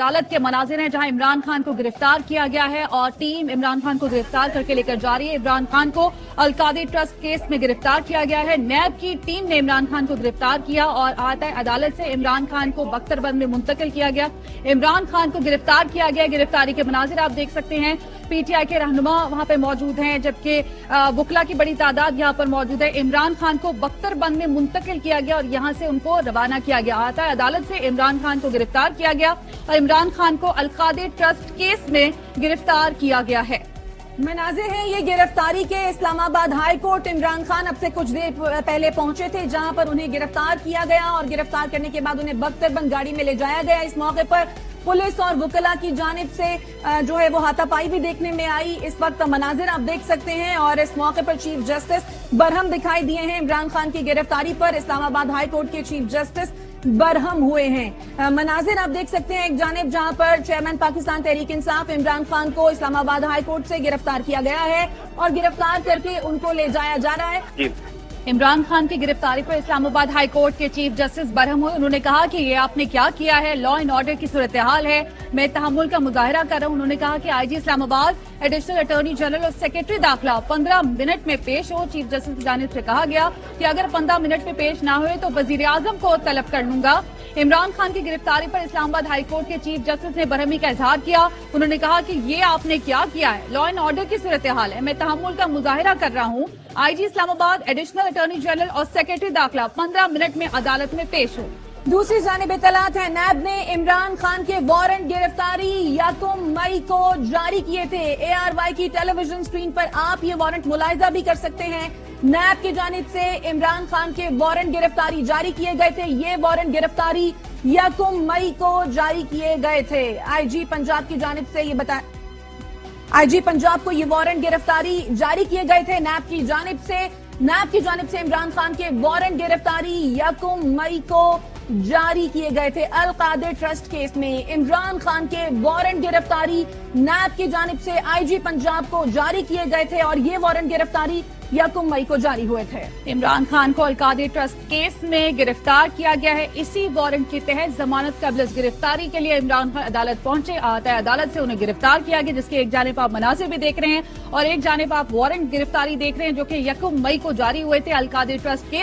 अदालत के मनाजिर हैं जहां इमरान खान को गिरफ्तार किया गया है और टीम इमरान खान को गिरफ्तार करके लेकर जा रही है। इमरान खान को अलकादी ट्रस्ट केस में गिरफ्तार किया गया है। नैब की टीम ने इमरान खान को गिरफ्तार किया और आटा अदालत से इमरान खान को बख्तरबंद में मुंतकिल किया गया। इमरान खान को गिरफ्तार किया गया। गिरफ्तारी के मनाजिर आप देख सकते हैं। पीटीआई के रहनुमा वहां पे मौजूद हैं, जबकि वकला की बड़ी तादाद यहां पर मौजूद है। इमरान खान को बख्तरबंद में मुंतकिल किया गया और यहां से उनको रवाना किया गया। आटा अदालत से इमरान खान को गिरफ्तार किया गया और इमरान खान को अलकादी ट्रस्ट केस में गिरफ्तार किया गया है। मनाजिर है ये गिरफ्तारी के। इस्लामाबाद हाई कोर्ट इमरान खान अब से कुछ देर पहले पहुंचे थे, जहां पर उन्हें गिरफ्तार किया गया और गिरफ्तार करने के बाद उन्हें बख्तरबंद गाड़ी में ले जाया गया। इस मौके पर पुलिस और वकला की जानिब से जो है वो हाथापाई भी देखने में आई। इस वक्त मनाजिर आप देख सकते हैं और इस मौके पर चीफ जस्टिस बरहम दिखाई दिए हैं। इमरान खान की गिरफ्तारी पर इस्लामाबाद हाई कोर्ट के चीफ जस्टिस बरहम हुए हैं। मनाजिर आप देख सकते हैं, एक जानिब जहां पर चेयरमैन पाकिस्तान तहरीक इंसाफ इमरान खान को इस्लामाबाद हाई कोर्ट से गिरफ्तार किया गया है और गिरफ्तार करके उनको ले जाया जा रहा है। इमरान खान की गिरफ्तारी पर इस्लामाबाद हाई कोर्ट के चीफ जस्टिस बरहम हुए। उन्होंने कहा कि ये आपने क्या किया है, लॉ एंड ऑर्डर की सूरत हाल है, मैं तहम्मुल का मुजाहरा कर रहा हूं। उन्होंने कहा कि IG Islamabad, additional attorney general और सेक्रेटरी दाखिला 15 मिनट में पेश हो। चीफ जस्टिस की जानिब से कहा गया कि अगर 15 मिनट में पेश ना हुए तो वजीर आजम को तलब कर लूंगा। इमरान खान की गिरफ्तारी पर इस्लामाबाद हाई कोर्ट के चीफ जस्टिस ने बरहमी का इजहार किया। उन्होंने कहा कि ये आपने क्या किया है, लॉ एंड ऑर्डर की सूरत हाल है, मैं तहम्मुल का मुजाहरा कर रहा हूँ। IG Islamabad, additional attorney general और सेक्रेटरी दाखिला 15 मिनट में अदालत में पेश हो। दूसरी जानिब इत्तलात है, नैब ने इमरान खान के वारंट गिरफ्तारी 1 मई को जारी किए थे। ARY की टेलीविजन स्क्रीन पर आप ये वारंट मुलाहिजा भी कर सकते हैं। नैब की जानिब से इमरान खान के वारंट गिरफ्तारी जारी किए गए थे। ये वारंट गिरफ्तारी 1 मई को जारी किए गए थे। आईजी पंजाब की जानिब से ये बताया, आईजी पंजाब को ये वारंट गिरफ्तारी जारी किए गए थे। नैब की जानिब से इमरान खान के वारंट गिरफ्तारी 1 मई को जारी किए गए थे। अलकादी ट्रस्ट केस में इमरान खान के वारंट गिरफ्तारी नैब की जानिब से आईजी पंजाब को जारी किए गए थे और ये वारंट गिरफ्तारी 1 मई को जारी हुए थे। इमरान खान को अलकादी ट्रस्ट केस में गिरफ्तार किया गया है। इसी वारंट के तहत जमानत कबल गिरफ्तारी के लिए इमरान खान अदालत पहुंचे। आटा अदालत से उन्हें गिरफ्तार किया गया, जिसके एक जानिब आप मनाजिर भी देख रहे हैं और एक जानिब आप वारंट गिरफ्तारी देख रहे हैं जो कि 1 मई को जारी हुए थे अलकादी ट्रस्ट के।